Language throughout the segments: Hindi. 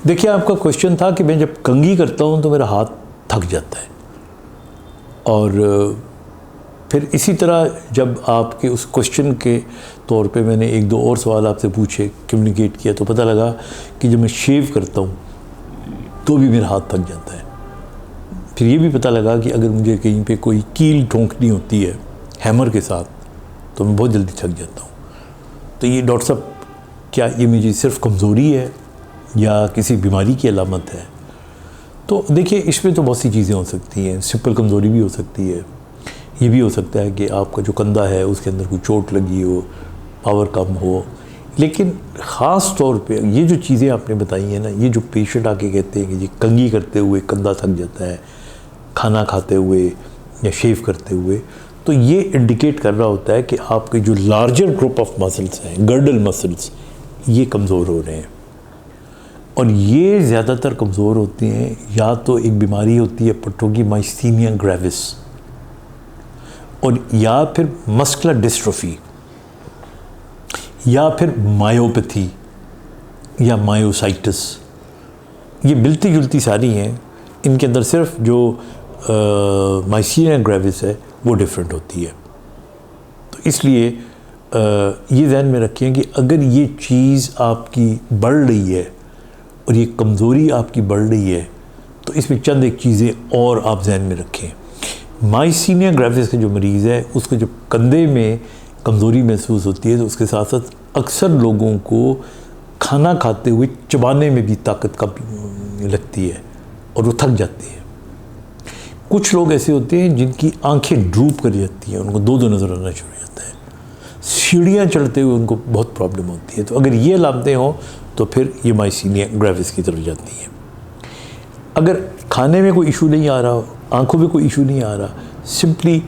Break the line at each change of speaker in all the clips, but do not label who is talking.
देखिए, आपका क्वेश्चन था कि मैं जब कंघी करता हूँ तो मेरा हाथ थक जाता है, और फिर इसी तरह जब आपके उस क्वेश्चन के तौर पे मैंने एक दो और सवाल आपसे पूछे, कम्युनिकेट किया, तो पता लगा कि जब मैं शेव करता हूँ तो भी मेरा हाथ थक जाता है। फिर ये भी पता लगा कि अगर मुझे कहीं पे कोई कील ठोंकनी होती है हैमर के साथ तो मैं बहुत जल्दी थक जाता हूँ। तो ये डॉक्टर साहब, क्या ये मेरी सिर्फ कमज़ोरी है या किसी बीमारी की अलामत है? तो देखिए, इसमें तो बहुत सी चीज़ें हो सकती हैं। सिंपल कमज़ोरी भी हो सकती है, ये भी हो सकता है कि आपका जो कंधा है उसके अंदर कोई चोट लगी हो, पावर कम हो। लेकिन ख़ास तौर पे ये जो चीज़ें आपने बताई हैं ना, ये जो पेशेंट आके कहते हैं कि जी कंघी करते हुए कंधा थक जाता है, खाना खाते हुए या शेव करते हुए, तो ये इंडिकेट कर रहा होता है कि आपके जो लार्जर ग्रुप ऑफ मसल्स हैं, गर्डल मसल्स, ये कमज़ोर हो रहे हैं। और ये ज़्यादातर कमज़ोर होते हैं या तो एक बीमारी होती है पट्टों की, माइस्थीनिया ग्रेविस, और या फिर मस्कुलर डिस्ट्रोफी, या फिर मायोपैथी या मायोसाइटिस। ये मिलती जुलती सारी हैं। इनके अंदर सिर्फ जो माइस्थीनिया ग्रेविस है वो डिफरेंट होती है। तो इसलिए ये ध्यान में रखें कि अगर ये चीज़ आपकी बढ़ रही है और ये कमज़ोरी आपकी बढ़ रही है तो इसमें चंद एक चीज़ें और आप ध्यान में रखें। माइस्थीनिया ग्रेविस का जो मरीज़ है उसको जब कंधे में कमज़ोरी महसूस होती है तो उसके साथ साथ अक्सर लोगों को खाना खाते हुए चबाने में भी ताकत कम लगती है और वो थक जाते हैं। कुछ लोग ऐसे होते हैं जिनकी आंखें ड्रूप कर जाती हैं, उनको दो नज़र आना शुरू हो जाता है। सीढ़ियाँ चढ़ते हुए उनको बहुत प्रॉब्लम होती है। तो अगर ये अलामतें हों तो फिर ये माइस्थीनिया ग्रेविस की तरफ जाती हैं। अगर खाने में कोई इशू नहीं आ रहा, आंखों में कोई इशू नहीं आ रहा, सिंपली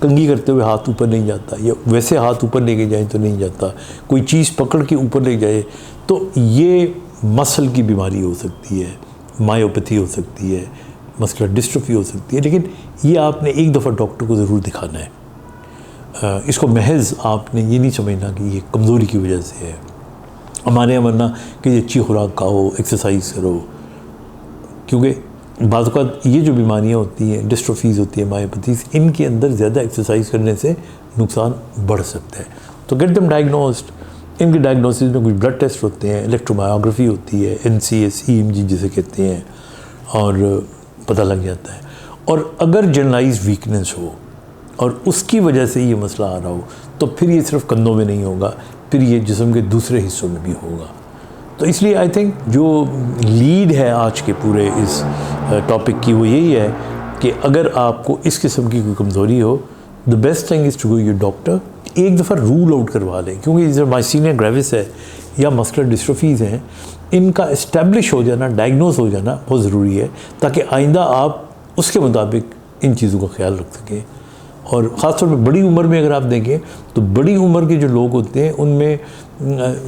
कंघी करते हुए हाथ ऊपर नहीं जाता या वैसे हाथ ऊपर लेके जाए तो नहीं जाता, कोई चीज़ पकड़ के ऊपर ले जाए, तो ये मसल की बीमारी हो सकती है, मायोपैथी हो सकती है, मस्कुलर डिस्ट्रोफी हो सकती है। लेकिन ये आपने एक दफ़ा डॉक्टर को ज़रूर दिखाना है। इसको महज आपने ये नहीं समझना कि ये कमज़ोरी की वजह से है। हमारे यहाँ वरना कि अच्छी खुराक खाओ, एक्सरसाइज करो, क्योंकि बाज़ औक़ात ये जो बीमारियाँ होती हैं, डिस्ट्रोफीज़ होती है, मायोपैथीज़, इनके अंदर ज़्यादा एक्सरसाइज करने से नुकसान बढ़ सकता है। तो गेट देम डायग्नोस्ड। इनके डायग्नोसिस में कुछ ब्लड टेस्ट होते हैं, इलेक्ट्रोमायोग्राफी होती है, NCS EMG जिसे कहते हैं, और पता लग जाता है। और अगर जनरलाइज वीकनेस हो और उसकी वजह से ये मसला आ रहा हो तो फिर ये सिर्फ कंधों में नहीं होगा, फिर ये जिस्म के दूसरे हिस्सों में भी होगा। तो इसलिए आई थिंक जो लीड है आज के पूरे इस टॉपिक की वो यही है कि अगर आपको इस किस्म की कोई कमज़ोरी हो, the best thing is to go your doctor. एक दफ़ा रूल आउट करवा लें, क्योंकि जो माइस्थीनिया ग्रेविस है या मस्कुलर डिस्ट्रोफीज़ हैं, इनका इस्टेब्लिश हो जाना, डायग्नोस हो जाना बहुत ज़रूरी है, ताकि आइंदा आप उसके मुताबिक इन चीज़ों का ख्याल रख सकें। और ख़ास तौर पे बड़ी उम्र में अगर आप देखें तो बड़ी उम्र के जो लोग होते हैं उनमें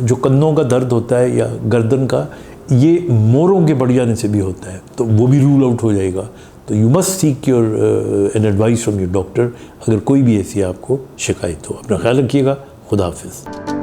जो कंधों का दर्द होता है या गर्दन का, ये मोरों के बढ़ जाने से भी होता है, तो वो भी रूल आउट हो जाएगा। तो you must seek your an advice from your doctor अगर कोई भी ऐसी आपको शिकायत हो। अपना ख्याल रखिएगा। खुदा हाफिज़।